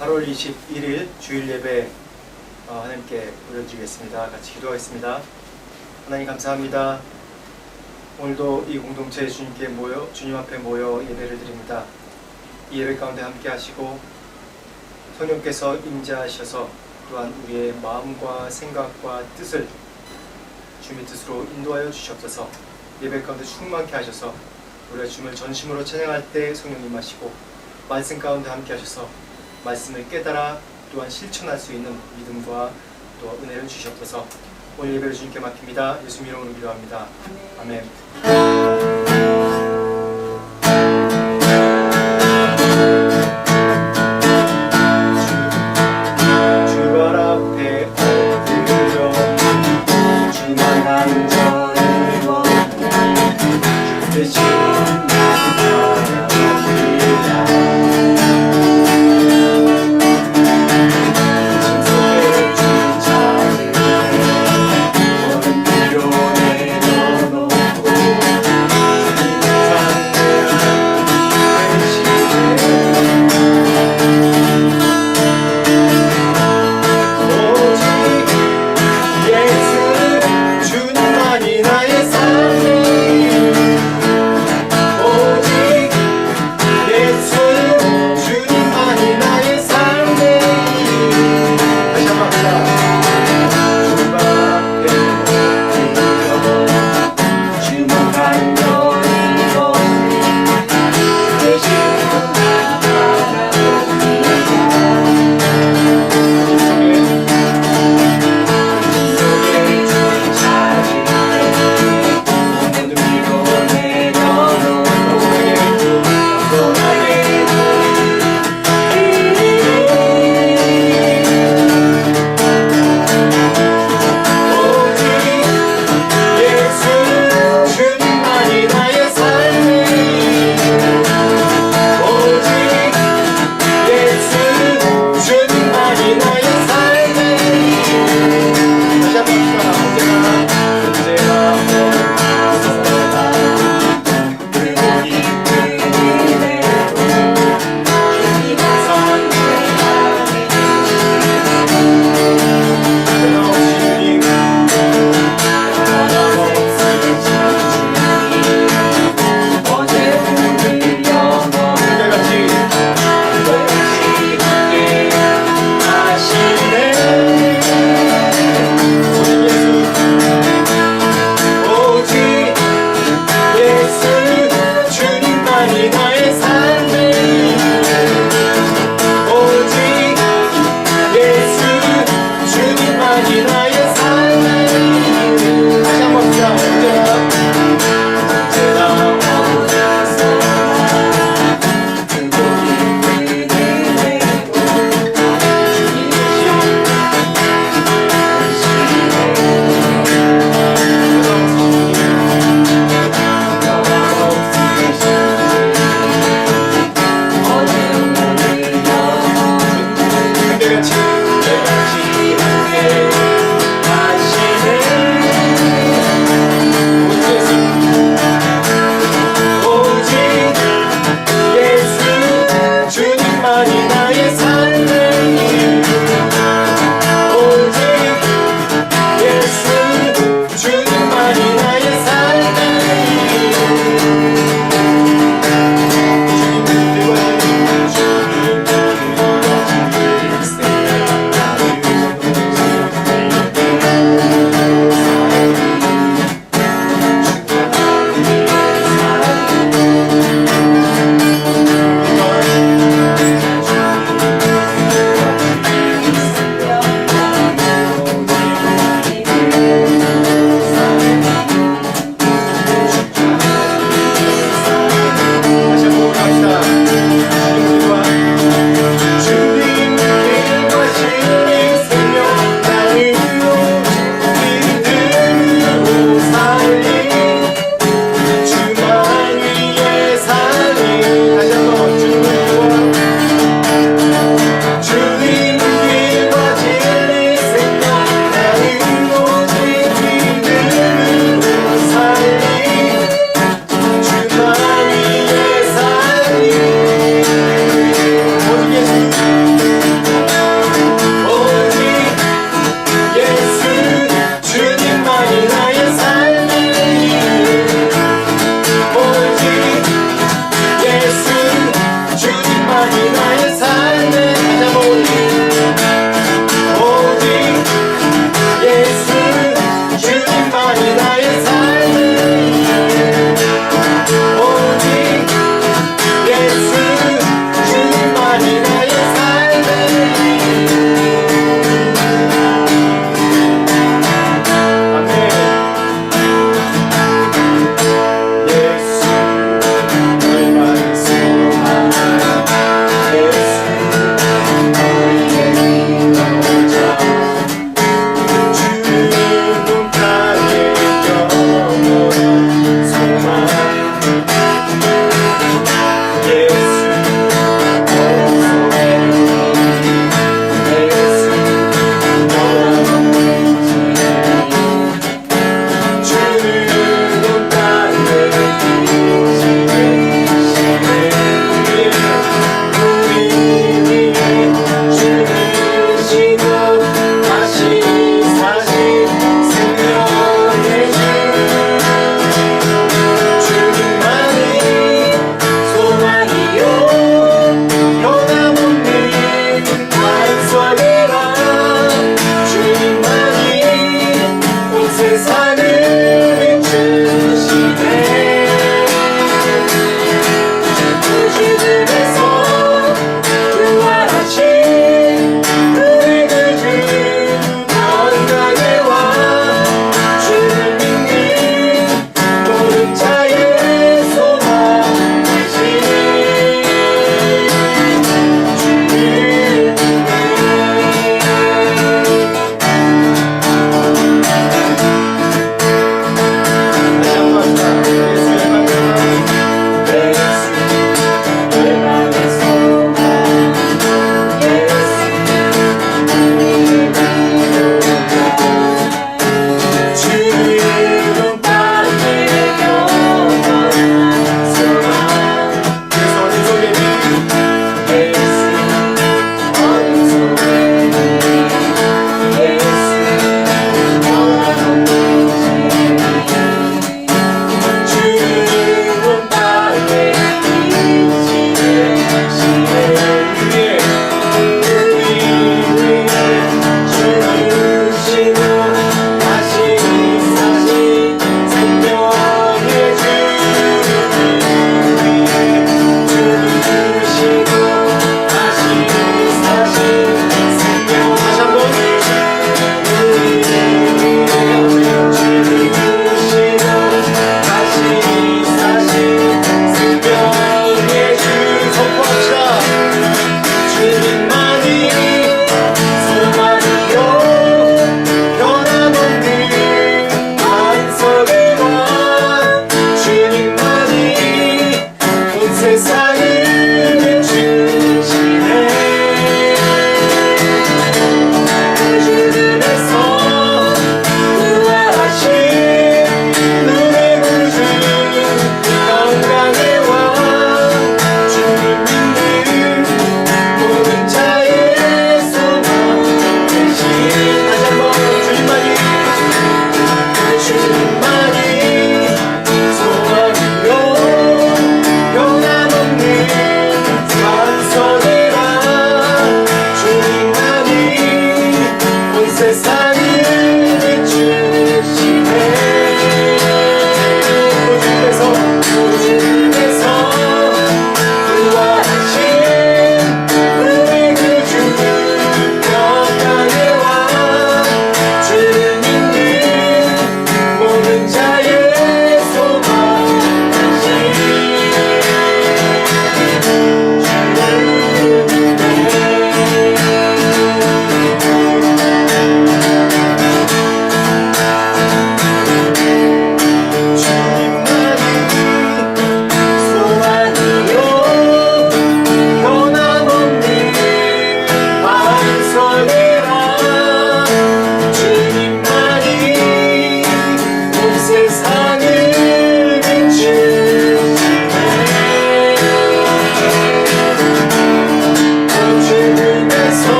8월 21일 주일 예배 하나님께 올려드리겠습니다. 같이 기도하겠습니다. 하나님 감사합니다. 오늘도 이 공동체에 주님 앞에 모여 예배를 드립니다. 이 예배 가운데 함께 하시고 성령께서 임재하셔서 또한 우리의 마음과 생각과 뜻을 주님의 뜻으로 인도하여 주시옵소서. 예배 가운데 충만케 하셔서 우리가 주님을 전심으로 찬양할 때 성령님 하시고 말씀 가운데 함께 하셔서 말씀을 깨달아 또한 실천할 수 있는 믿음과 또 은혜를 주시옵소서. 오늘 예배를 주님께 맡깁니다. 예수님 이름으로 기도합니다. 아멘. 주발 앞에 엎드려 주만 안전을 원해 주 대신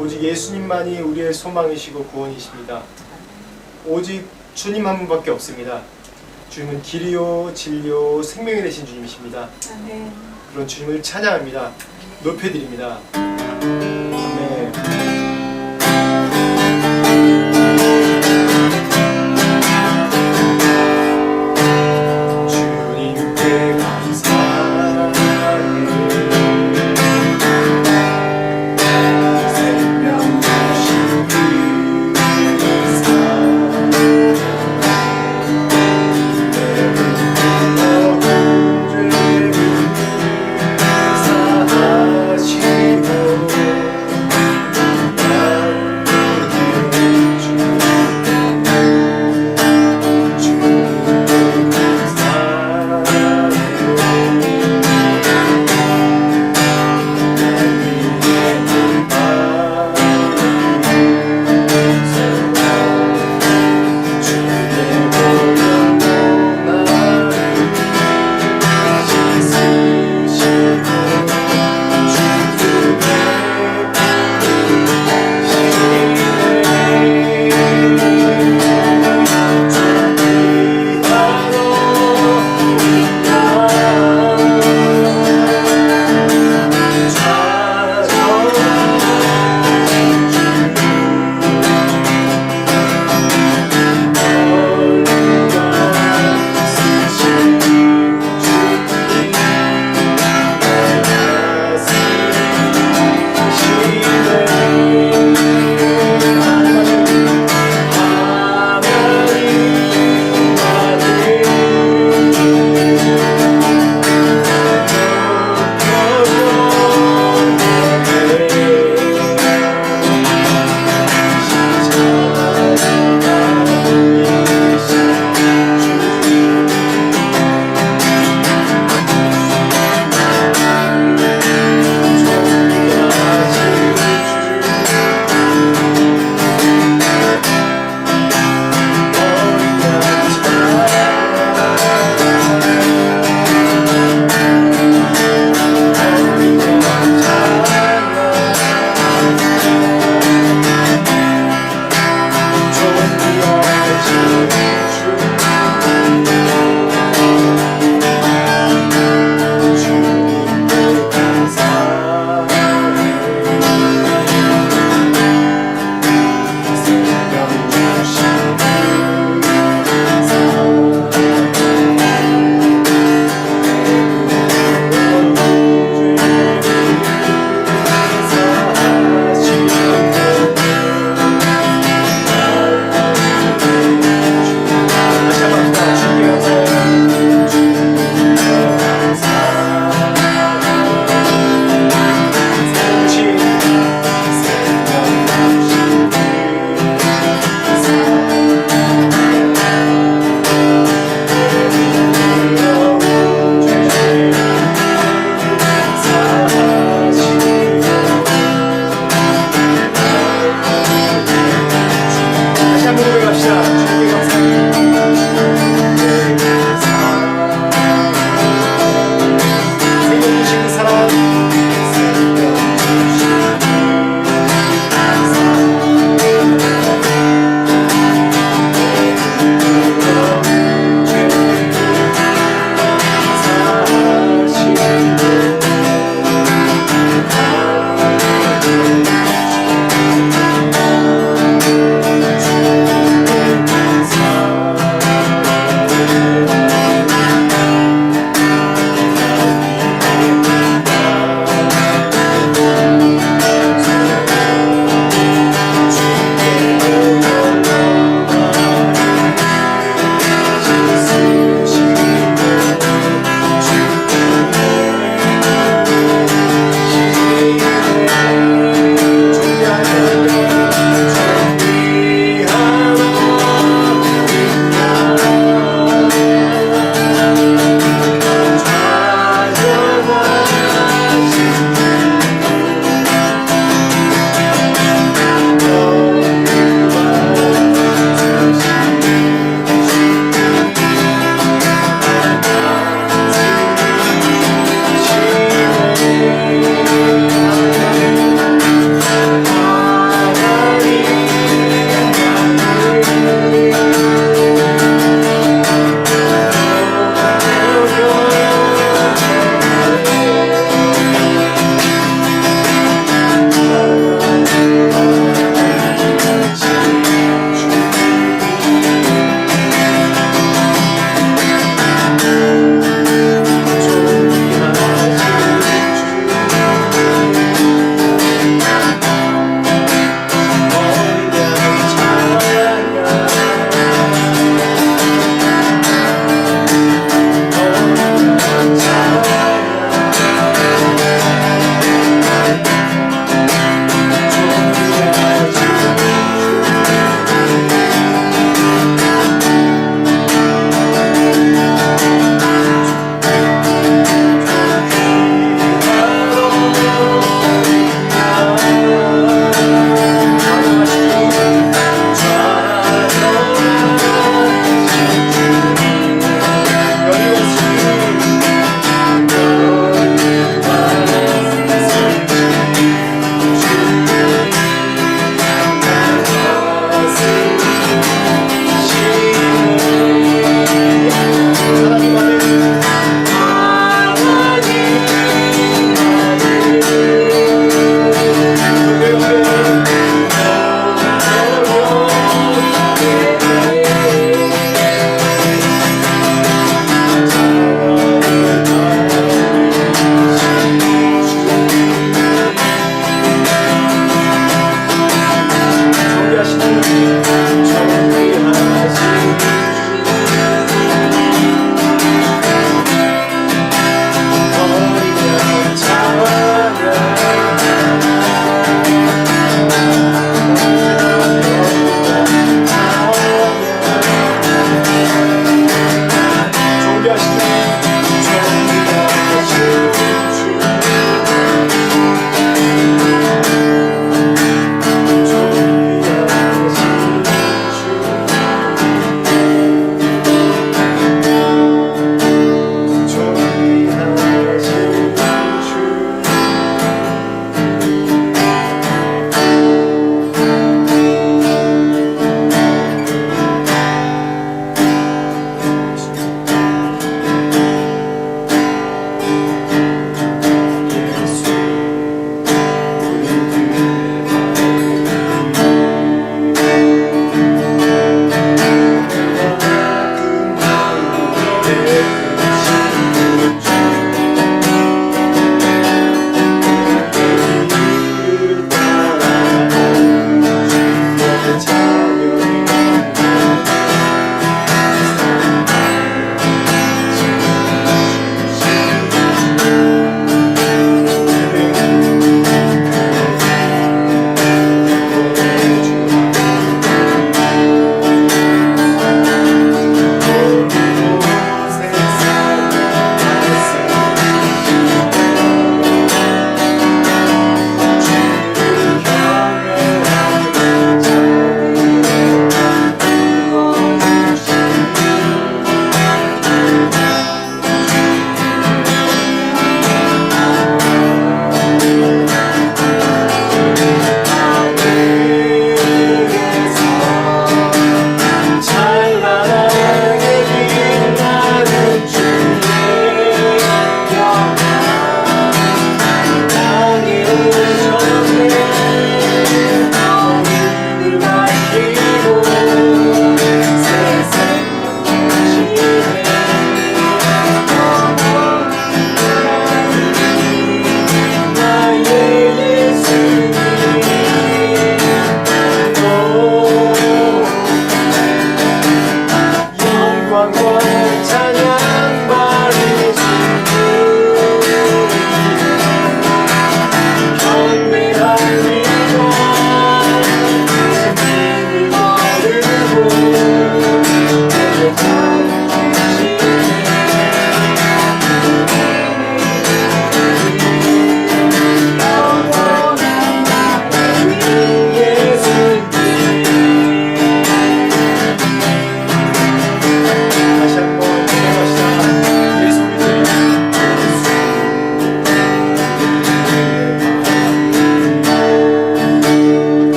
오직 예수님만이 우리의 소망이시고 구원이십니다. 오직 주님 한 분밖에 없습니다. 주님은 길이요 진리요 생명이 되신 주님이십니다. 아멘. 그런 주님을 찬양합니다. 높여드립니다. 아멘. 주님께 감사해 생명 주신 의사 사하시고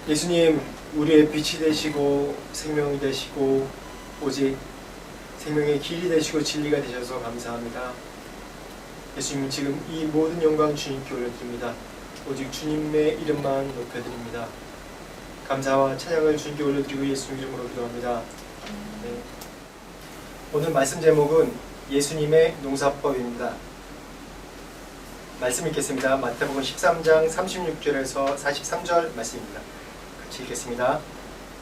예수님 우리의 빛이 되시고 생명이 되시고 오직 생명의 길이 되시고 진리가 되셔서 감사합니다. 예수님 지금 이 모든 영광 주님께 올려드립니다. 오직 주님의 이름만 높여드립니다. 감사와 찬양을 주님께 올려드리고 예수님 이름으로 기도합니다. 네. 오늘 말씀 제목은 예수님의 농사법입니다. 말씀 읽겠습니다. 마태복음 13장 36절에서 43절 말씀입니다. 같이 읽겠습니다.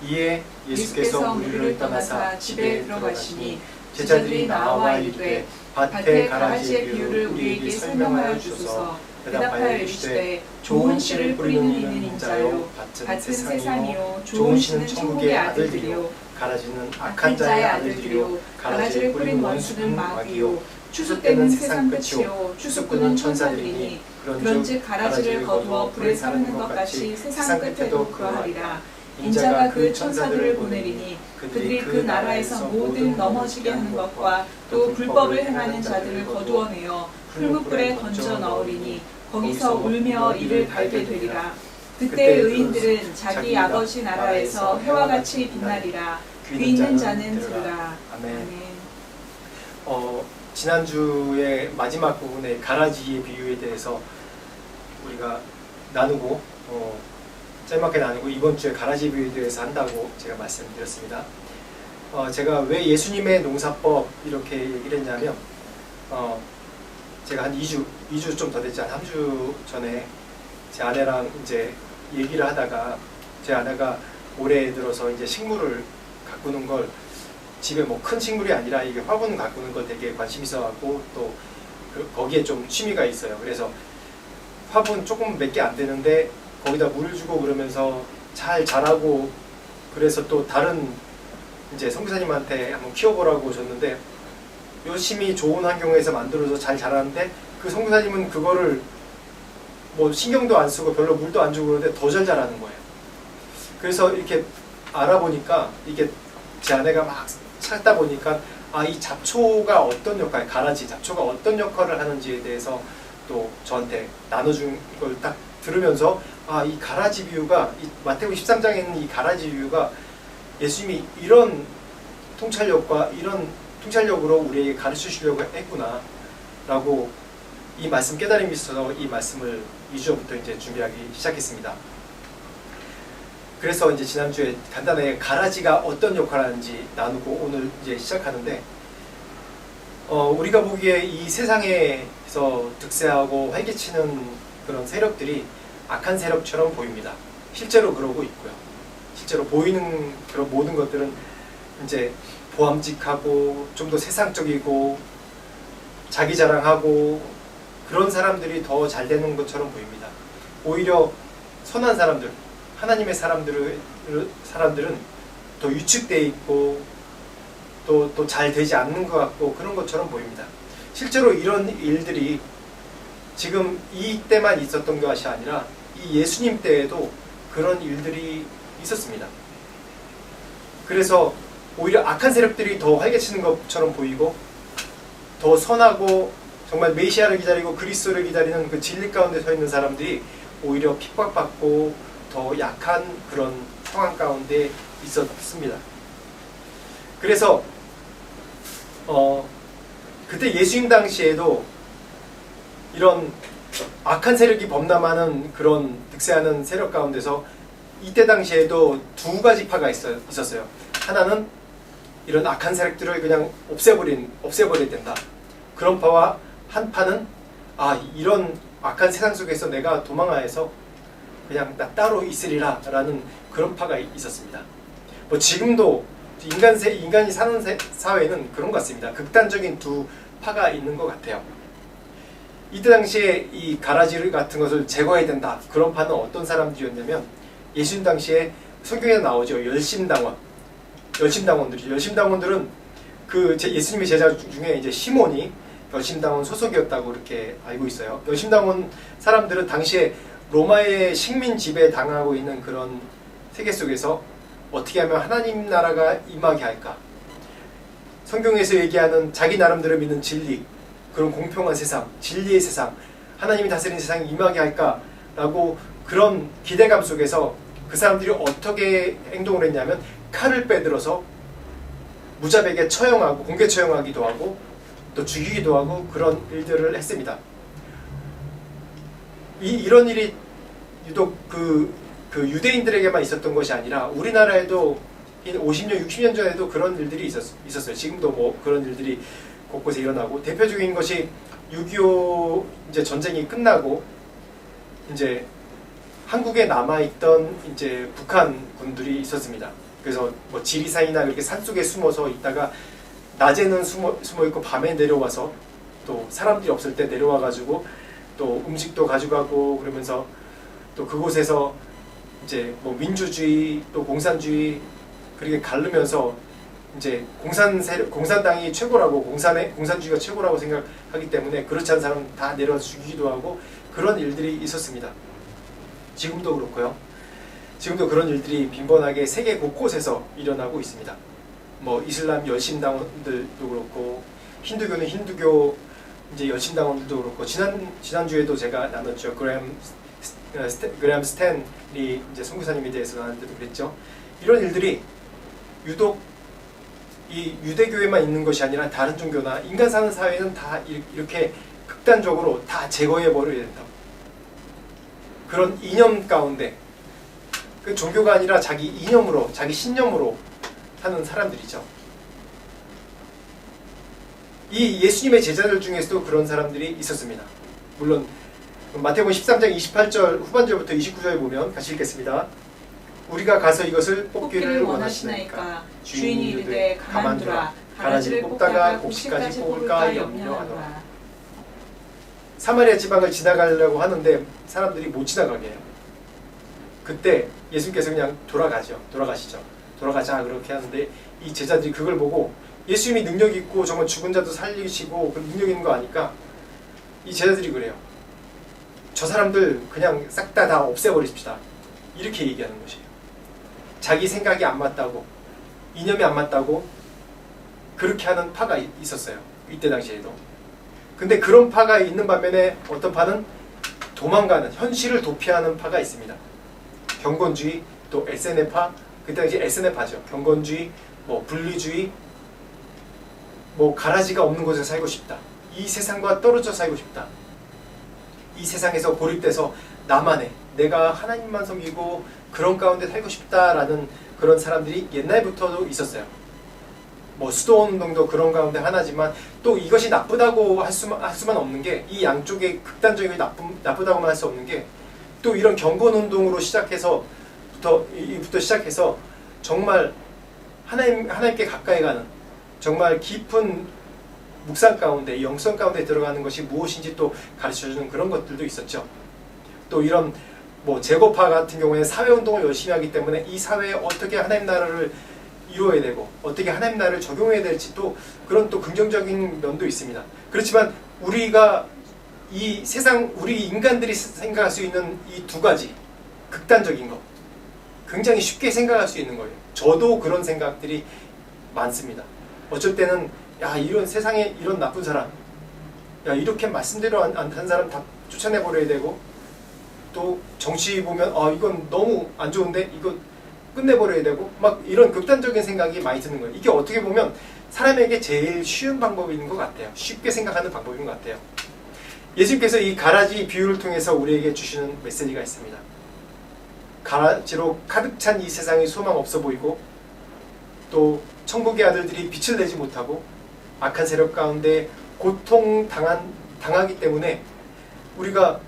이에 예수께서 무리를 떠나사 집에 들어가시니 제자들이 나와 이르되 밭의 가라지의 비유를 우리에게 설명하여 주소서. 대답하여 이르시되 좋은 씨를 뿌리는 이는 인자요 밭은 세상이요 좋은 씨는 천국의 아들들이요 가라지는 악한 자의 아들들이요 가라지를 뿌린 원수는 마귀요 추수 때는 세상 끝이요 추수꾼은 천사들이니 그런즉 가라지를 거두어 불에 사르는 것 같이 세상 끝에도 그러하리라. 인자가 그 천사들을 보내리니 그들이 그 나라에서 모든 넘어지게 하는 것과 또 불법을 행하는 자들을 거두어내어 풀무불에 던져 넣으리니 거기서 울며 이를 갈게 되리라. 그때 의인들은 자기 아버지 나라에서 해와 같이 빛나리라. 귀 있는 자는 들으라. 아멘. 지난주에 마지막 부분의 가라지의 비유에 대해서 우리가 나누고 짤막하게 나누고 이번 주에 가라지 비유에 대해서 한다고 제가 말씀드렸습니다. 제가 왜 예수님의 농사법 이렇게 얘기를 했냐면 제가 한 2주 좀 더 됐지 한 3주 전에 제 아내랑 이제 얘기를 하다가 제 아내가 올해 들어서 이제 식물을 가꾸는 걸 집에 뭐 큰 식물이 아니라 이게 화분 가꾸는 걸 되게 관심 있어갖고 또 거기에 좀 취미가 있어요. 그래서 화분 조금 몇 개 안 되는데 거기다 물을 주고 그러면서 잘 자라고 그래서 또 다른 이제 선교사님한테 한번 키워보라고 줬는데 열심히 좋은 환경에서 만들어서 잘 자라는데 그 선교사님은 그거를 뭐 신경도 안 쓰고 별로 물도 안 주고 그러는데 더 잘 자라는 거예요. 그래서 이렇게 알아보니까 이게 제 아내가 막 찾다 보니까 이 잡초가 어떤 역할, 가라지 잡초가 어떤 역할을 하는지에 대해서 또 저한테 나눠준 걸 딱 들으면서 이 가라지 비유가 이 마태복음 13장에 있는 이 가라지 비유가 예수님이 이런 통찰력과 이런 통찰력으로 우리에게 가르쳐 주려고 했구나 라고 이 말씀 깨달음이 있어서 이 말씀을 2주 전부터 이제 준비하기 시작했습니다. 그래서 이제 지난주에 간단하게 가라지가 어떤 역할을 하는지 나누고 오늘 이제 시작하는데 우리가 보기에 이 세상에서 득세하고 활개치는 그런 세력들이 악한 세력처럼 보입니다. 실제로 그러고 있고요. 실제로 보이는 그런 모든 것들은 이제 보암직하고 좀 더 세상적이고 자기 자랑하고 그런 사람들이 더 잘 되는 것처럼 보입니다. 오히려 선한 사람들, 하나님의 사람들은 더 위축되어 있고 또 잘 되지 않는 것 같고 그런 것처럼 보입니다. 실제로 이런 일들이 지금 이때만 있었던 것이 아니라 이 예수님 때에도 그런 일들이 있었습니다. 그래서 오히려 악한 세력들이 더 활개치는 것처럼 보이고 더 선하고 정말 메시아를 기다리고 그리스도를 기다리는 그 진리 가운데 서 있는 사람들이 오히려 핍박받고 더 약한 그런 상황 가운데 있었습니다. 그래서 그때 예수님 당시에도 이런 악한 세력이 범람하는 그런 득세하는 세력 가운데서 이때 당시에도 두 가지 파가 있었어요. 하나는 이런 악한 세력들을 그냥 없애버려야 된다. 그런 파와 한 파는 이런 악한 세상 속에서 내가 도망하여서 그냥 나 따로 있으리라 라는 그런 파가 있었습니다. 뭐 지금도 인간이 사는 사회는 그런 것 같습니다. 극단적인 두 파가 있는 것 같아요. 이때 당시에 이 가라지 같은 것을 제거해야 된다. 그런 파는 어떤 사람들이었냐면 예수님 당시에 성경에 나오죠. 열심당원들은 그 예수님의 제자 중에 이제 시몬이 열심당원 소속이었다고 이렇게 알고 있어요. 열심당원 사람들은 당시에 로마의 식민 지배 당하고 있는 그런 세계 속에서 어떻게 하면 하나님 나라가 임하게 할까? 성경에서 얘기하는 자기 나름대로 믿는 진리, 그런 공평한 세상, 진리의 세상, 하나님이 다스리는 세상이 임하게 할까라고 그런 기대감 속에서 그 사람들이 어떻게 행동을 했냐면 칼을 빼들어서 무자백에 처형하고 공개 처형하기도 하고 또 죽이기도 하고 그런 일들을 했습니다. 이런 일이 유독 그 유대인들에게만 있었던 것이 아니라 우리나라에도 50년, 60년 전에도 그런 일들이 있었어요. 지금도 뭐 그런 일들이 곳곳에 일어나고 대표적인 것이 6.25 이제 전쟁이 끝나고 이제 한국에 남아있던 이제 북한 군들이 있었습니다. 그래서 뭐 지리산이나 그렇게 산속에 숨어서 있다가 낮에는 숨어 있고 밤에 내려와서 또 사람들이 없을 때 내려와가지고 또 음식도 가져가고 그러면서 또 그곳에서 이제 뭐 민주주의 또 공산주의 그렇게 가르면서 이제 공산당이 최고라고 공산주의가 최고라고 생각하기 때문에 그렇지 않은 사람 다 내려와 죽이기도 하고 그런 일들이 있었습니다. 지금도 그렇고요. 지금도 그런 일들이 빈번하게 세계 곳곳에서 일어나고 있습니다. 뭐 이슬람 열심당원들도 그렇고 힌두교는 힌두교 이제 열심당원들도 그렇고 지난주에도 제가 나눴죠. 그램 스탠리 이제 선교사님에 대해서 나눴는데도 그랬죠. 이런 일들이 유독 이 유대교에만 있는 것이 아니라 다른 종교나 인간 사는 사회는 다 이렇게 극단적으로 다 제거해 버려야 된다. 그런 이념 가운데 그 종교가 아니라 자기 이념으로 자기 신념으로 하는 사람들이죠. 이 예수님의 제자들 중에서도 그런 사람들이 있었습니다. 물론 마태복음 13장 28절 후반절부터 29절 보면 같이 읽겠습니다. 우리가 가서 이것을 뽑기를 원하시나이까 주인이 이르되 가만두라. 가라지를 뽑다가 곡식까지 뽑을까 염려하노라. 사마리아 지방을 지나가려고 하는데 사람들이 못 지나가게 해요. 그때 예수님께서 그냥 돌아가시죠. 돌아가자 그렇게 하는데 이 제자들이 그걸 보고 예수님이 능력 있고 정말 죽은 자도 살리시고 그 능력 있는 거 아니까 이 제자들이 그래요. 저 사람들 그냥 싹 다 없애버리십시다. 이렇게 얘기하는 것이에요. 자기 생각이 안 맞다고 이념이 안 맞다고 그렇게 하는 파가 있었어요. 이때 당시에도. 근데 그런 파가 있는 반면에 어떤 파는 도망가는 현실을 도피하는 파가 있습니다. 경건주의 또 SNF파 그 당시 SNF파죠. 경건주의 뭐 분리주의 뭐 가라지가 없는 곳에 살고 싶다. 이 세상과 떨어져 살고 싶다. 이 세상에서 고립돼서 나만의 내가 하나님만 섬기고 그런 가운데 살고 싶다라는 그런 사람들이 옛날부터도 있었어요. 뭐 수도원운동도 그런 가운데 하나지만 또 이것이 나쁘다고 할 수만 없는 게 이 양쪽의 극단적인 나쁘다고만 할 수 없는 게 또 이런 경건운동으로 시작해서 정말 하나님께 가까이 가는 정말 깊은 묵상 가운데 영성 가운데 들어가는 것이 무엇인지 또 가르쳐주는 그런 것들도 있었죠. 또 이런 뭐 제거파 같은 경우에 사회운동을 열심히 하기 때문에 이 사회에 어떻게 하나님 나라를 이루어야 되고 어떻게 하나님 나라를 적용해야 될지 또 그런 또 긍정적인 면도 있습니다. 그렇지만 우리가 이 세상 우리 인간들이 생각할 수 있는 이 두 가지 극단적인 거 굉장히 쉽게 생각할 수 있는 거예요. 저도 그런 생각들이 많습니다. 어쩔 때는 야 이런 세상에 이런 나쁜 사람 야 이렇게 말씀대로 안 하는 사람 다 쫓아내버려야 되고 또 정치 보면 이건 너무 안 좋은데 이거 끝내버려야 되고 막 이런 극단적인 생각이 많이 드는 거예요. 이게 어떻게 보면 사람에게 제일 쉬운 방법인 것 같아요. 쉽게 생각하는 방법인 것 같아요. 예수님께서 이 가라지 비유를 통해서 우리에게 주시는 메시지가 있습니다. 가라지로 가득 찬 이 세상이 소망 없어 보이고 또 천국의 아들들이 빛을 내지 못하고 악한 세력 가운데 당하기 때문에 우리가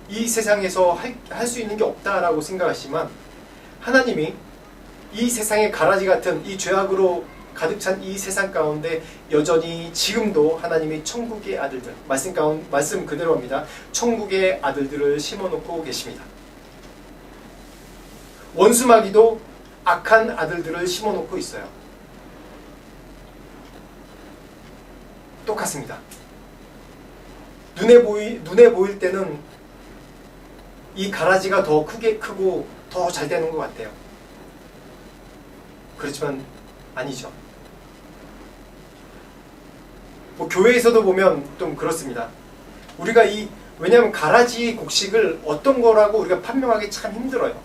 이 세상에서 할 수 있는 게 없다라고 생각하시지만 하나님이 이 세상의 가라지 같은 이 죄악으로 가득 찬 이 세상 가운데 여전히 지금도 하나님이 천국의 아들들 말씀 그대로입니다. 천국의 아들들을 심어놓고 계십니다. 원수마귀도 악한 아들들을 심어놓고 있어요. 똑같습니다. 눈에 보일 때는 이 가라지가 더 크고 더 잘 되는 것 같아요. 그렇지만 아니죠. 뭐 교회에서도 보면 좀 그렇습니다. 우리가 왜냐하면 가라지 곡식을 어떤 거라고 우리가 판명하기 참 힘들어요.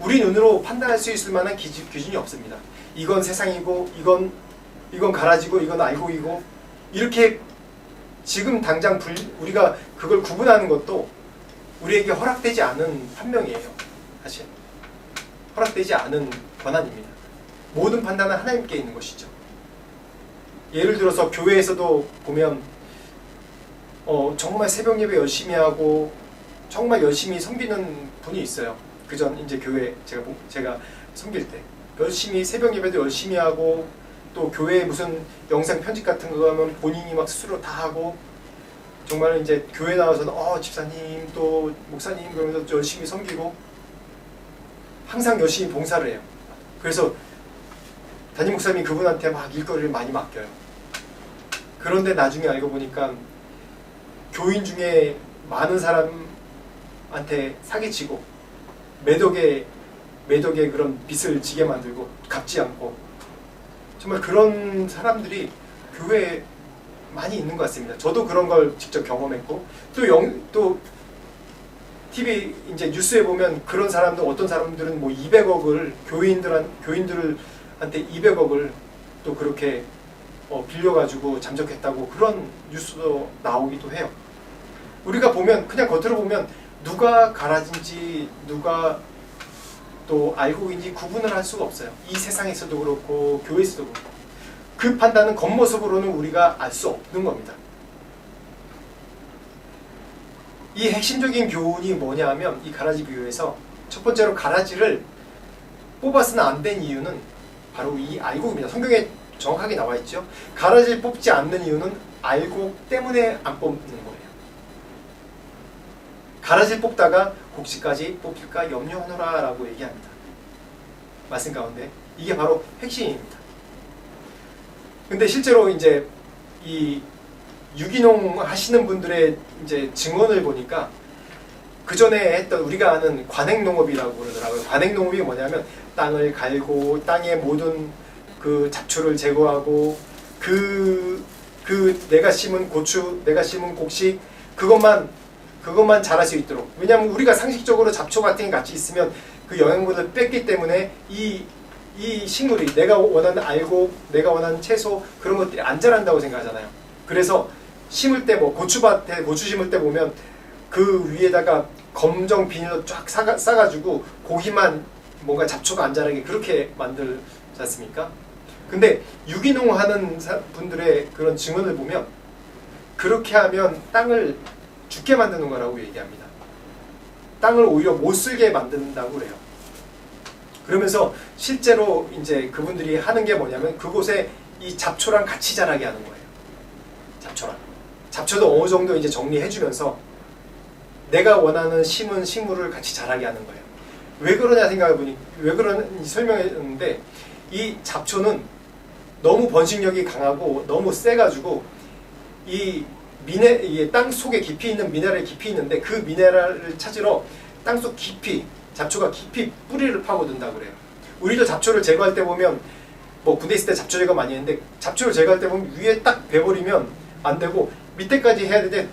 우리 눈으로 판단할 수 있을 만한 기준이 없습니다. 이건 세상이고 이건 가라지고 이건 알곡이고 이렇게 지금 당장 우리가 그걸 구분하는 것도 우리에게 허락되지 않은 판명이에요. 사실 허락되지 않은 권한입니다. 모든 판단은 하나님께 있는 것이죠. 예를 들어서 교회에서도 보면 정말 새벽 예배 열심히 하고 정말 열심히 섬기는 분이 있어요. 그전 이제 교회 제가 섬길 때 열심히 새벽 예배도 열심히 하고 또 교회에 무슨 영상 편집 같은 거 하면 본인이 막 스스로 다 하고 정말 이제 교회 나와서는 집사님 또 목사님 그러면서 열심히 섬기고 항상 열심히 봉사를 해요. 그래서 담임 목사님이 그분한테 막 일거리를 많이 맡겨요. 그런데 나중에 알고 보니까 교인 중에 많은 사람한테 사기치고 매덕에 그런 빚을 지게 만들고 갚지 않고 정말 그런 사람들이 교회에 많이 있는 것 같습니다. 저도 그런 걸 직접 경험했고 또 TV 이제 뉴스에 보면 그런 사람들 어떤 사람들은 뭐 200억을 교인들한테 200억을 또 그렇게 빌려가지고 잠적했다고 그런 뉴스도 나오기도 해요. 우리가 보면 그냥 겉으로 보면 누가 가라진지 누가 또 알곡인지 구분을 할 수가 없어요. 이 세상에서도 그렇고 교회에서도 그렇고 그 판단은 겉모습으로는 우리가 알 수 없는 겁니다. 이 핵심적인 교훈이 뭐냐 하면 이 가라지 비유에서 첫 번째로 가라지를 뽑아서는 안 된 이유는 바로 이 알곡입니다. 성경에 정확하게 나와 있죠. 가라지를 뽑지 않는 이유는 알곡 때문에 안 뽑는 거예요. 가라지를 뽑다가 곡식까지 뽑힐까 염려하노라 라고 얘기합니다. 말씀 가운데 이게 바로 핵심입니다. 근데 실제로 이제 이 유기농 하시는 분들의 이제 증언을 보니까 그 전에 했던 우리가 아는 관행농업이라고 그러더라고요. 관행농업이 뭐냐면 땅을 갈고 땅의 모든 그 잡초를 제거하고 그 내가 심은 고추, 내가 심은 곡식 그것만 자랄 수 있도록. 왜냐하면 우리가 상식적으로 잡초 같은 게 같이 있으면 그 영양분을 뺐기 때문에 이 식물이 내가 원하는 알곡, 내가 원하는 채소 그런 것들이 안 자란다고 생각하잖아요. 그래서 심을 때 뭐 고추밭에 고추 심을 때 보면 그 위에다가 검정 비닐로 쫙 싸가지고 고기만 뭔가 잡초가 안 자라게 그렇게 만들지 않습니까? 근데 유기농 하는 분들의 그런 증언을 보면 그렇게 하면 땅을 죽게 만드는 거라고 얘기합니다. 땅을 오히려 못 쓰게 만든다고 그래요. 그러면서 실제로 이제 그분들이 하는 게 뭐냐면 그곳에 이 잡초랑 같이 자라게 하는 거예요. 잡초도 어느 정도 이제 정리해주면서 내가 원하는 심은 식물을 같이 자라게 하는 거예요. 왜 그러냐 생각해보니 왜 그러는지 설명했는데 이 잡초는 너무 번식력이 강하고 너무 세가지고 이 땅 속에 깊이 있는 미네랄이 깊이 있는데 그 미네랄을 찾으러 땅속 깊이 잡초가 깊이 뿌리를 파고든다고 그래요. 우리도 잡초를 제거할 때 보면 뭐 군대 있을 때 잡초 제거 많이 했는데 잡초를 제거할 때 보면 위에 딱 베버리면 안 되고 밑에까지 해야 되는데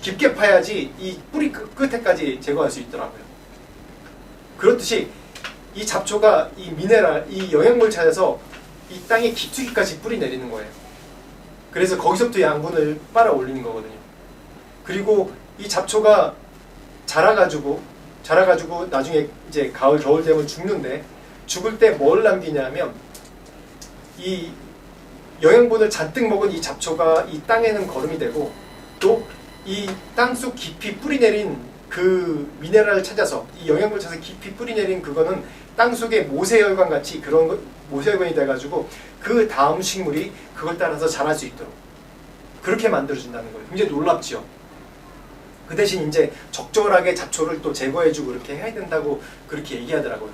깊게 파야지 이 뿌리 끝에까지 제거할 수 있더라고요. 그렇듯이 이 잡초가 이 미네랄, 이 영양분을 찾아서 이 땅에 깊숙이까지 뿌리 내리는 거예요. 그래서 거기서부터 양분을 빨아 올리는 거거든요. 그리고 이 잡초가 자라가지고 나중에 이제 가을 겨울 되면 죽는데 죽을 때 뭘 남기냐면 이 영양분을 잔뜩 먹은 이 잡초가 이 땅에는 거름이 되고 또 이 땅속 깊이 뿌리 내린 그 미네랄을 찾아서 이 영양분을 찾아서 깊이 뿌리 내린 그거는 땅속에 모세혈관 같이 그런 모세혈관이 돼가지고 그 다음 식물이 그걸 따라서 자랄 수 있도록 그렇게 만들어준다는 거예요. 굉장히 놀랍죠. 그 대신 이제 적절하게 잡초를 또 제거해주고 그렇게 해야 된다고 그렇게 얘기하더라고요.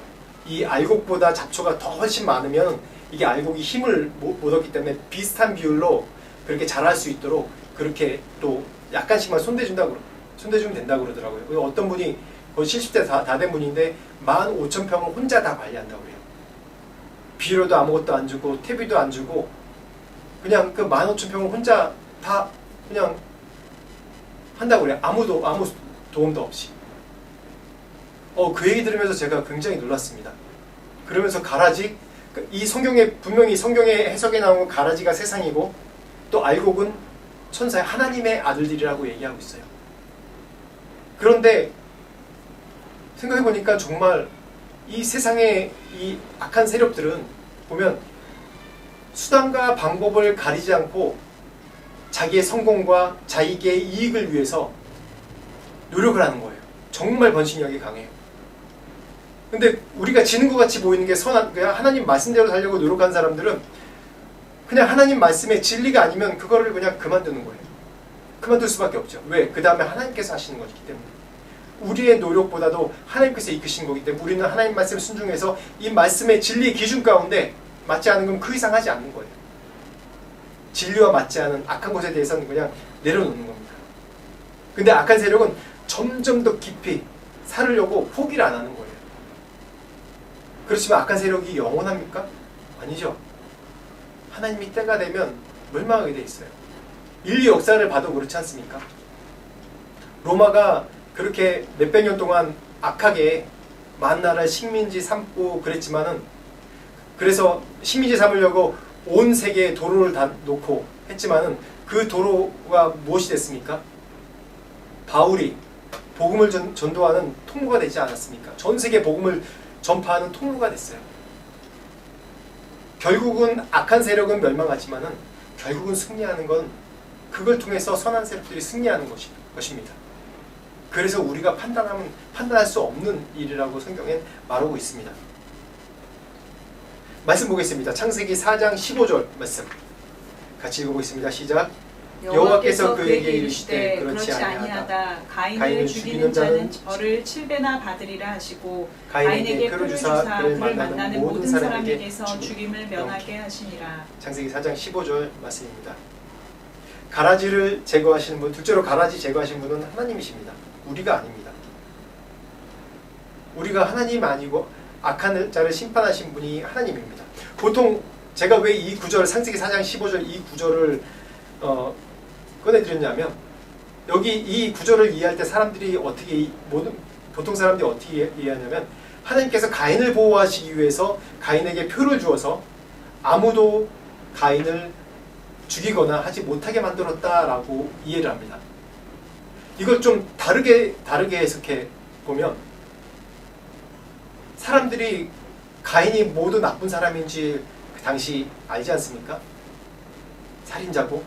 이 알곡보다 잡초가 더 훨씬 많으면 이게 알곡이 힘을 못 얻기 때문에 비슷한 비율로 그렇게 자랄 수 있도록 그렇게 또 약간씩만 손대주면 된다고 그러더라고요. 어떤 분이 거의 70대 다 된 분인데 15,000평을 혼자 다 관리한다고 그래요. 비료도 아무것도 안 주고 퇴비도 안 주고 그냥 그 15,000평을 혼자 다 그냥 한다고 그래요. 아무 도움도 없이. 그 얘기 들으면서 제가 굉장히 놀랐습니다. 그러면서 가라지, 이 성경에 분명히 성경의 해석에 나온 가라지가 세상이고 또 알곡은 천사의 하나님의 아들들이라고 얘기하고 있어요. 그런데 생각해보니까 정말 이 세상의 이 악한 세력들은 보면 수단과 방법을 가리지 않고 자기의 성공과 자기의 이익을 위해서 노력을 하는 거예요. 정말 번식력이 강해요. 근데 우리가 지는 것 같이 보이는 게 그냥 하나님 말씀대로 살려고 노력하는 사람들은 그냥 하나님 말씀의 진리가 아니면 그거를 그냥 그만두는 거예요. 그만둘 수밖에 없죠. 왜? 그 다음에 하나님께서 하시는 거기 때문에. 우리의 노력보다도 하나님께서 이끄신 거기 때문에 우리는 하나님 말씀에 순종해서 이 말씀의 진리의 기준 가운데 맞지 않은 건 그 이상 하지 않는 거예요. 진리와 맞지 않은 악한 것에 대해서는 그냥 내려놓는 겁니다. 근데 악한 세력은 점점 더 깊이 살으려고 포기를 안 하는 거예요. 그렇지만 악한 세력이 영원합니까? 아니죠. 하나님이 때가 되면 멸망하게 돼 있어요. 인류 역사를 봐도 그렇지 않습니까? 로마가 그렇게 몇백 년 동안 악하게 만나라를 식민지 삼고 그랬지만은, 그래서 식민지 삼으려고 온 세계에 도로를 다 놓고 했지만은 그 도로가 무엇이 됐습니까? 바울이 복음을 전도하는 통로가 되지 않았습니까? 전 세계 복음을 전파하는 통로가 됐어요. 결국은 악한 세력은 멸망하지만은 결국은 승리하는 건 그걸 통해서 선한 세력들이 승리하는 것입니다. 그래서 우리가 판단할 수 없는 일이라고 성경엔 말하고 있습니다. 말씀 보겠습니다. 창세기 4장 15절 말씀 같이 읽어보겠습니다. 시작. 여호와께서 그에게 이르시되 그렇지 아니하다. 가인을 죽이는 자는 벌을 7배나 받으리라 하시고 가인에게 표를 주사 그를 만나는 모든 사람에게서 죽임을 면하게 하시니라. 창세기 4장 15절 말씀입니다. 가라지를 제거하시는 분, 둘째로 가라지 제거하신 분은 하나님이십니다. 우리가 아닙니다. 우리가 하나님 아니고 악한 자를 심판하신 분이 하나님입니다. 보통 제가 왜 이 구절을, 창세기 4장 15절 이 구절을 꺼내드렸냐면, 여기 이 구절을 이해할 때 사람들이 보통 사람들이 어떻게 이해하냐면, 하나님께서 가인을 보호하시기 위해서 가인에게 표를 주어서 아무도 가인을 죽이거나 하지 못하게 만들었다라고 이해를 합니다. 이걸 좀 다르게 해석해 보면, 사람들이 가인이 모두 나쁜 사람인지 그 당시 알지 않습니까? 살인자고.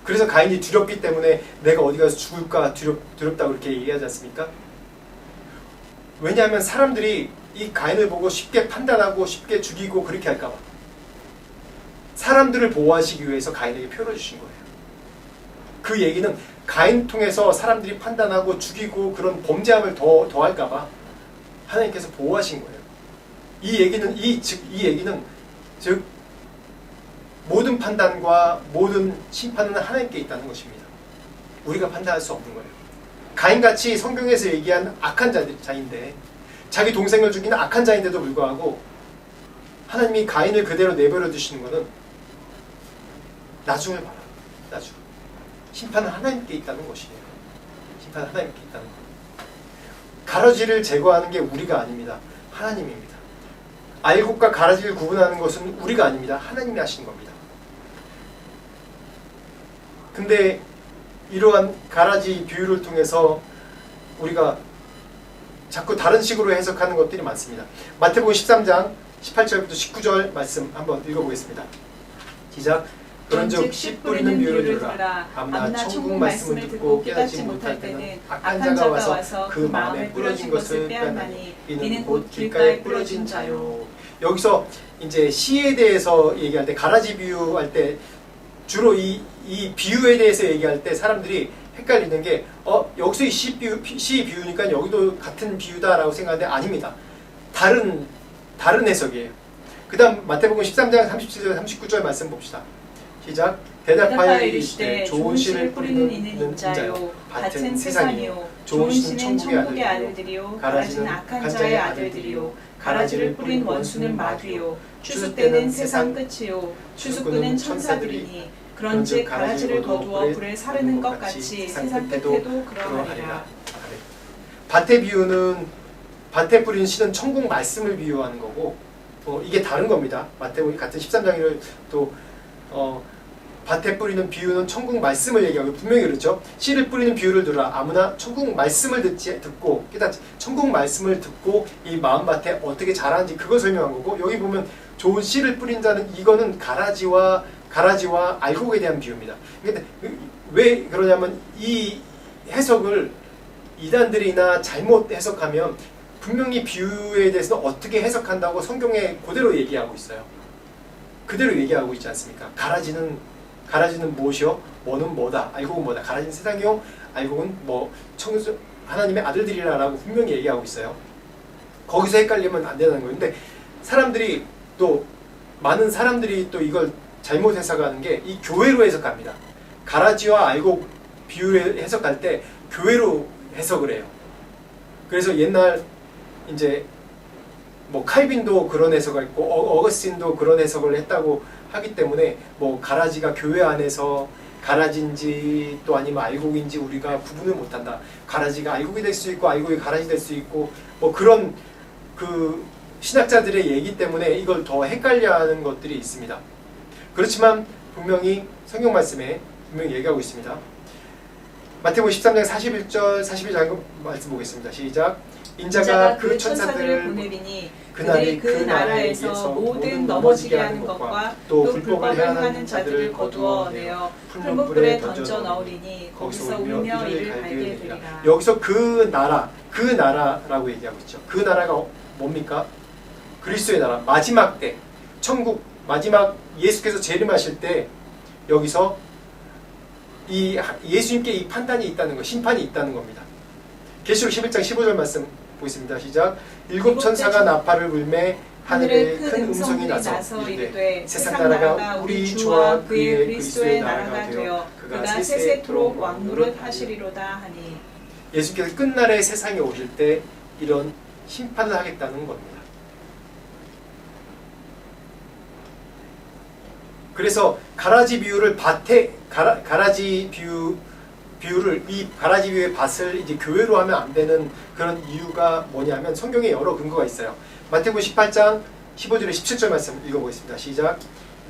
그래서 가인이 두렵기 때문에 내가 어디 가서 죽을까 두렵다고 그렇게 얘기하지 않습니까? 왜냐하면 사람들이 이 가인을 보고 쉽게 판단하고 쉽게 죽이고 그렇게 할까 봐. 사람들을 보호하시기 위해서 가인에게 표를 주신 거예요. 그 얘기는 가인 통해서 사람들이 판단하고 죽이고 그런 범죄함을 더 할까 봐 하나님께서 보호하신 거예요. 이 얘기는 즉 모든 판단과 모든 심판은 하나님께 있다는 것입니다. 우리가 판단할 수 없는 거예요. 가인같이 성경에서 얘기한 악한 자인데, 자기 동생을 죽이는 악한 자인데도 불구하고 하나님이 가인을 그대로 내버려 두시는 것은 나중을 봐라. 나중. 심판은 하나님께 있다는 것이에요. 심판은 하나님께 있다는 것. 가라지를 제거하는 게 우리가 아닙니다. 하나님입니다. 알곡과 가라지를 구분하는 것은 우리가 아닙니다. 하나님이 하시는 겁니다. 근데 이러한 가라지 비유를 통해서 우리가 자꾸 다른 식으로 해석하는 것들이 많습니다. 마태복음 13장 18절부터 19절 말씀 한번 읽어보겠습니다. 시작. 그런즉 씨 뿌리는 비유를 들으라. 밤낮 천국 말씀을 듣고 깨닫지 못할 때는 악한 자가 와서 그 마음에 뿌려진 것을 빼앗나니 이는 곧 길가에 뿌려진 자요. 여기서 이제 씨에 대해서 얘기할 때, 가라지 비유할 때 주로 이 비유에 대해서 얘기할 때 사람들이 헷갈리는 게 여기서 이 씨 비유니까 여기도 같은 비유다라고 생각하는데 아닙니다. 다른 해석이에요. 그 다음 마태복음 13장 37절 39절 말씀 봅시다. 시작. 대답하여 이르시되 좋은 씨를 뿌리는 이는 인자요 밭은 세상이요 좋은 씨는 천국의 아들들이요 가라지는 악한 자의 아들들이요 가라지를 뿌린 원수는 마귀요 추수 때는 세상 끝이요 추수꾼은 천사들이니 그런즉 가라지를 거두어 불에 사르는 것 같이 세상 끝에도 그러하리라. 밭에 뿌리는 씨는 천국 말씀을 비유하는 거고 이게 다른 겁니다. 마태복음 같은 13장을 또 밭에 뿌리는 비유는 천국 말씀을 얘기하고 분명히 그렇죠. 씨를 뿌리는 비유를 들으라. 아무나 천국 말씀을 듣고 깨닫지. 천국 말씀을 듣고 이 마음밭에 어떻게 자라는지 그걸 설명한 거고, 여기 보면 좋은 씨를 뿌린 자는 이거는 가라지와 알곡에 대한 비유입니다. 근데 왜 그러냐면 이 해석을 이단들이나 잘못 해석하면 분명히 비유에 대해서 어떻게 해석한다고 성경에 그대로 얘기하고 있어요. 그대로 얘기하고 있지 않습니까? 가라지는 무엇이요? 뭐는 뭐다. 알곡은 뭐다. 가라지는 세상이요. 알곡은 뭐 하나님의 아들들이라고 분명히 얘기하고 있어요. 거기서 헷갈리면 안 되는 거예요. 근데 많은 사람들이 또 이걸 잘못 해석하는 게 이 교회로 해석합니다. 가라지와 알곡 비유를 해석할 때 교회로 해석을 해요. 그래서 옛날 이제 뭐 칼빈도 그런 해석을 했고 어거스틴도 그런 해석을 했다고 하기 때문에 뭐 가라지가 교회 안에서 가라지인지 또 아니면 알곡인지 우리가 구분을 못한다. 가라지가 알곡이 될 수 있고 알곡이 가라지 될 수 있고 뭐 그런 그 신학자들의 얘기 때문에 이걸 더 헷갈려하는 것들이 있습니다. 그렇지만 분명히 성경 말씀에 분명히 얘기하고 있습니다. 마태복음 13장 41절 42절 말씀 보겠습니다. 시작. 인자가 그 천사들을 보내리니 그날이 그 나라에서 모든 넘어지게 하는 것과 또 불법을 행하는 자들을 거두어 내어 푸른 불에 던져 넣으리니 거기서 울며 이를 갈게 되리라. 여기서 그 나라라고 얘기하고 있죠. 그 나라가 뭡니까? 그리스도의 나라, 마지막 때, 천국 마지막 예수께서 재림하실 때 여기서 이 예수님께 이 판단이 있다는 거, 심판이 있다는 겁니다. 계시록 11장 15절 말씀 보겠습니다. 시작. 일곱 천사가 나팔을 불매 하늘에 큰 음성이 나서 이르되 세상 나라가 우리 주와 그의 그리스도의 나라가 되어 그가 세세토록 왕노릇 하시리로다 하니, 예수께서 끝날에 세상에 오실 때 이런 심판을 하겠다는 겁니다. 그래서 가라지 비유를 가라지 비유를 이 가라지 비유의 밭을 이제 교회로 하면 안 되는 그런 이유가 뭐냐면 성경에 여러 근거가 있어요. 마태복음 18장 15절에 17절 말씀 읽어보겠습니다. 시작.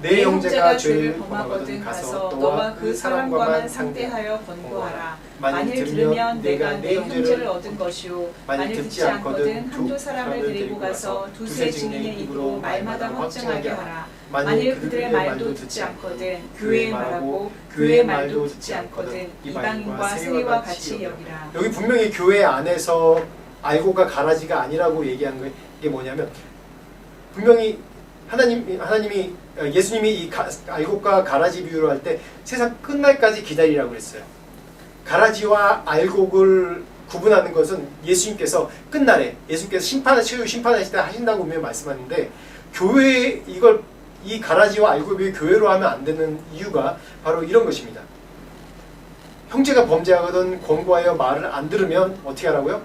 내 형제가 죄를 범하거든 가서 너와 그 사람과만 상대하여 권고하라. 만일 들으면 내가 내 형제를 얻은 것이요 만일 듣지 않거든 한두 사람을 데리고 가서 두세 증인의 입으로 말마다 확증하게 하라. 만일 그들의 말도 듣지 않거든 교회의 말하고 교회의 말도 듣지 않거든 이방인과 세리와 같이 여기라. 여기 분명히 교회 안에서 알곡과 가라지가 아니라고 얘기한 게 뭐냐면 분명히 하나님이 예수님이 이 알곡과 가라지 비유를 할 때 세상 끝날까지 기다리라고 그랬어요. 가라지와 알곡을 구분하는 것은 예수님께서 끝날에 예수님께서 심판하실 때 하신다고 분명히 말씀하는데 교회에 이 가라지와 알곡이 교회로 하면 안 되는 이유가 바로 이런 것입니다. 형제가 범죄하거든 권고하여 말을 안 들으면 어떻게 하라고요?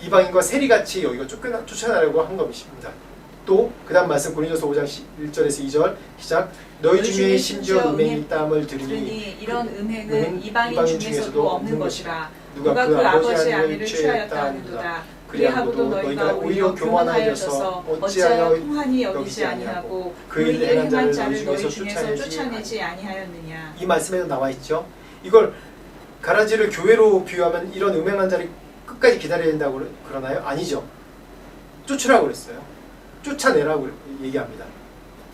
이방인과 세리같이 여기가 쫓아나려고 한 것입니다. 또 그 다음 말씀 고린도서 5장 1절에서 2절 시작. 너희 중에 심지어 음행이 있다함을 들으니 이런 음행은 이방인 중에서도 없는 것이라. 누가 그 아버지의 아내를 취하였다 하는도다. 그리하고도 너희가 오히려 교만하여져서 어찌하여 통한이 여기지 아니하고 그 일을 행한 자를 너희 중에서 쫓아내지 아니하였느냐. 이 말씀에도 나와 있죠. 이걸 가라지를 교회로 비유하면 이런 음행한 자를 끝까지 기다려야 된다고 그러나요? 아니죠. 쫓으라고 그랬어요. 쫓아내라고 얘기합니다.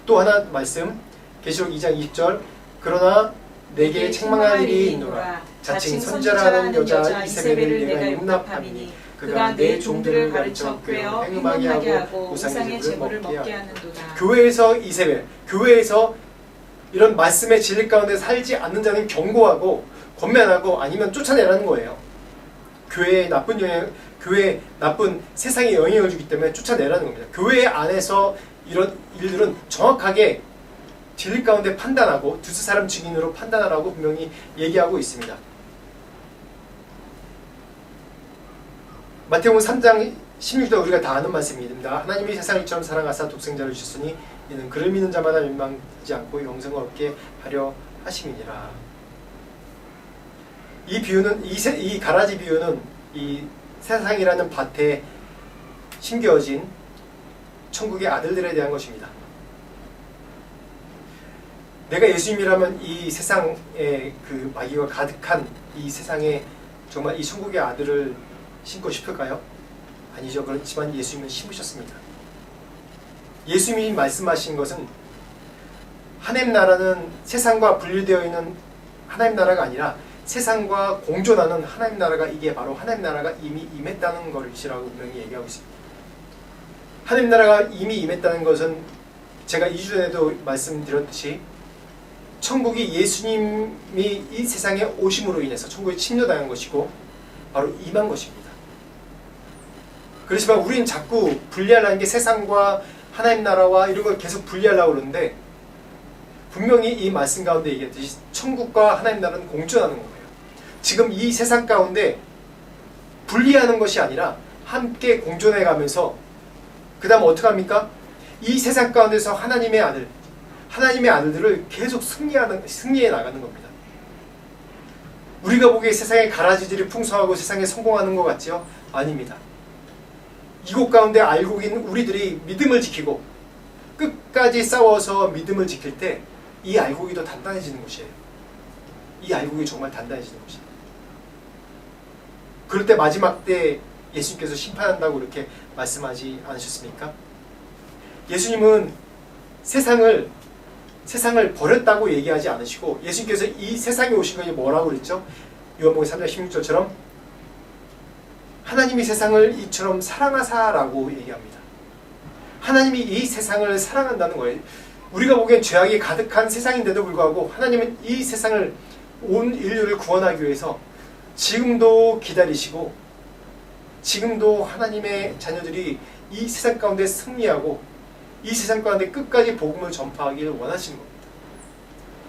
또 하나 말씀 계시록 2장 20절 그러나 내게 책망할 일이 있노라. 자칭 선지자라는 여자 이세벨을 내가 용납함이니 그가 내 종들을 가르쳐 꿰어 행음하게 하고 우상의 제물을 먹게 하는도다. 교회에서 이세벨, 교회에서 이런 말씀의 진리 가운데 살지 않는 자는 경고하고 권면하고 아니면 쫓아내라는 거예요. 교회에 나쁜 세상에 영향을 주기 때문에 쫓아내라는 겁니다. 교회 안에서 이런 일들은 정확하게 진리 가운데 판단하고 두세 사람 증인으로 판단하라고 분명히 얘기하고 있습니다. 마태복음 3장 16절 우리가 다 아는 말씀입니다. 하나님이 세상을 이처럼 사랑하사 독생자를 주셨으니 이는 그를 믿는 자마다 멸망하지 않고 영생을 얻게 하려 하심이니라. 이 비유는 이 가라지 비유는 이 세상이라는 밭에 심겨진 천국의 아들들에 대한 것입니다. 내가 예수님이라면 이 세상에 그 마귀가 가득한 이 세상에 정말 이 천국의 아들을 심고 싶을까요? 아니죠. 그렇지만 예수님은 심으셨습니다. 예수님이 말씀하신 것은 하나님 나라는 세상과 분리되어 있는 하나님 나라가 아니라 세상과 공존하는 하나님 나라가, 이게 바로 하나님 나라가 이미 임했다는 것이라고 분명히 얘기하고 있습니다. 하나님 나라가 이미 임했다는 것은 제가 2주 전에도 말씀드렸듯이 천국이 예수님이 이 세상에 오심으로 인해서 천국에 침노당한 것이고 바로 임한 것입니다. 그렇지만 우리는 자꾸 분리하려는 게 세상과 하나님 나라와 이런 걸 계속 분리하려고 그러는데, 분명히 이 말씀 가운데 얘기했듯이 천국과 하나님 나라는 공존하는 거예요. 지금 이 세상 가운데 분리하는 것이 아니라 함께 공존해 가면서 그 다음 어떻게 합니까? 이 세상 가운데서 하나님의 아들, 하나님의 아들들을 계속 승리해 나가는 겁니다. 우리가 보기에 세상에 가라지들이 풍성하고 세상에 성공하는 것 같지요? 아닙니다. 이곳 가운데 알고 있는 우리들이 믿음을 지키고 끝까지 싸워서 믿음을 지킬 때 이 알곡이 더 단단해지는 것이에요. 이 알곡이 정말 단단해지는 것이에요. 그럴 때 마지막 때 예수님께서 심판한다고 이렇게 말씀하지 않으셨습니까? 예수님은 세상을 버렸다고 얘기하지 않으시고, 예수님께서 이 세상에 오신 것이 뭐라고 그랬죠? 요한복음 3장 16절처럼 하나님이 세상을 이처럼 사랑하사라고 얘기합니다. 하나님이 이 세상을 사랑한다는 거예요. 우리가 보기엔 죄악이 가득한 세상인데도 불구하고 하나님은 이 세상을, 온 인류를 구원하기 위해서 지금도 기다리시고, 지금도 하나님의 자녀들이 이 세상 가운데 승리하고 이 세상 가운데 끝까지 복음을 전파하기를 원하시는 겁니다.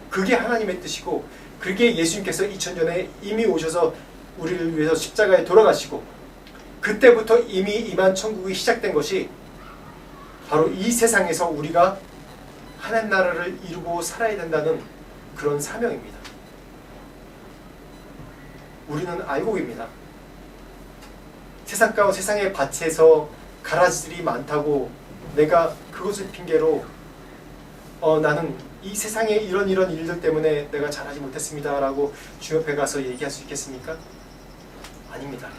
그게 하나님의 뜻이고, 그게 예수님께서 2000년에 이미 오셔서 우리를 위해서 십자가에 돌아가시고 그때부터 이미 임한 천국이 시작된 것이 바로 이 세상에서 우리가 하나님 나라를 이루고 살아야 된다는 그런 사명입니다. 우리는 알곡입니다. 세상 가운데 세상의 밭에서 가라지들이 많다고 내가 그것을 핑계로 나는 이 세상에 이런 일들 때문에 내가 잘하지 못했습니다 라고 주 옆에 가서 얘기할 수 있겠습니까? 아닙니다.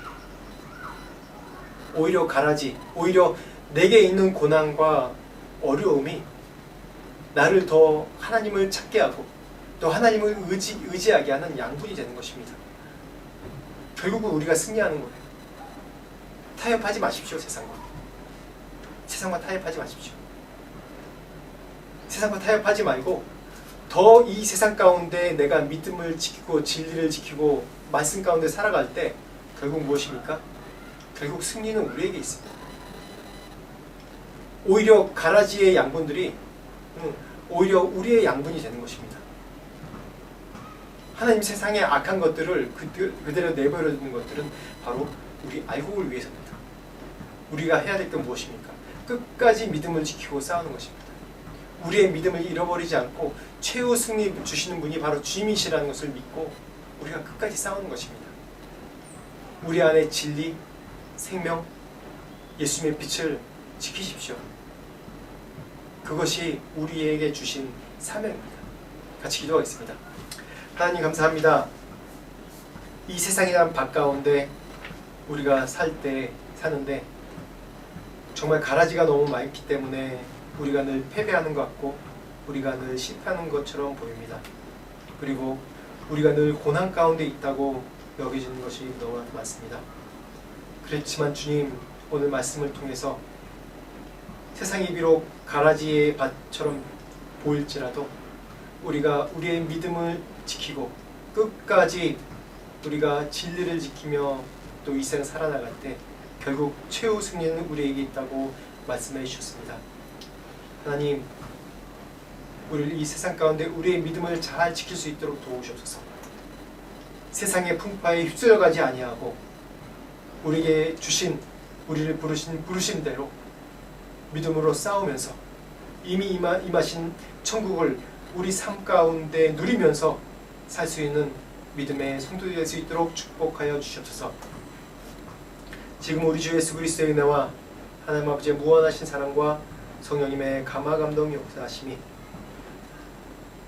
오히려 가라지, 오히려 내게 있는 고난과 어려움이 나를 더 하나님을 찾게 하고 또 하나님을 의지하게 하는 양분이 되는 것입니다. 결국은 우리가 승리하는 거예요. 타협하지 마십시오. 세상과 타협하지 마십시오. 세상과 타협하지 말고 더 이 세상 가운데 내가 믿음을 지키고 진리를 지키고 말씀 가운데 살아갈 때 결국 무엇입니까? 결국 승리는 우리에게 있습니다. 오히려 가라지의 양분들이 오히려 우리의 양분이 되는 것입니다. 하나님 세상의 악한 것들을 그대로 내버려 두는 것들은 바로 우리 알곡을 위해서입니다. 우리가 해야 될 건 무엇입니까? 끝까지 믿음을 지키고 싸우는 것입니다. 우리의 믿음을 잃어버리지 않고 최후 승리 주시는 분이 바로 주님이시라는 것을 믿고 우리가 끝까지 싸우는 것입니다. 우리 안에 진리, 생명, 예수님의 빛을 지키십시오. 그것이 우리에게 주신 사명입니다. 같이 기도하겠습니다. 하나님 감사합니다. 이 세상이란 밭 가운데 우리가 사는데 정말 가라지가 너무 많기 때문에 우리가 늘 패배하는 것 같고 우리가 늘 실패하는 것처럼 보입니다. 그리고 우리가 늘 고난 가운데 있다고 여겨지는 것이 너무 많습니다. 그렇지만 주님, 오늘 말씀을 통해서 세상이 비록 가라지의 밭처럼 보일지라도 우리가 우리의 믿음을 지키고 끝까지 우리가 진리를 지키며 또 이 세상 살아나갈 때 결국 최후 승리는 우리에게 있다고 말씀해 주셨습니다. 하나님, 우리를 이 세상 가운데 우리의 믿음을 잘 지킬 수 있도록 도우시옵소서. 세상의 풍파에 휩쓸려가지 아니하고 우리에게 주신, 우리를 부르신 부르심대로 믿음으로 싸우면서 이미 임하신 천국을 우리 삶 가운데 누리면서 살 수 있는 믿음의 성도들이 될 수 있도록 축복하여 주시옵소서. 지금 우리 주 예수 그리스도의 은혜와 하나님 아버지의 무한하신 사랑과 성령님의 감화감동 역사하심이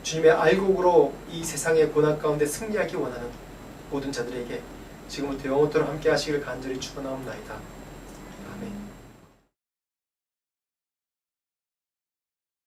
주님의 알곡으로 이 세상의 고난 가운데 승리하기 원하는 모든 자들에게 지금부터 영원토록 함께 하시길 간절히 축원하옵나이다. 아멘.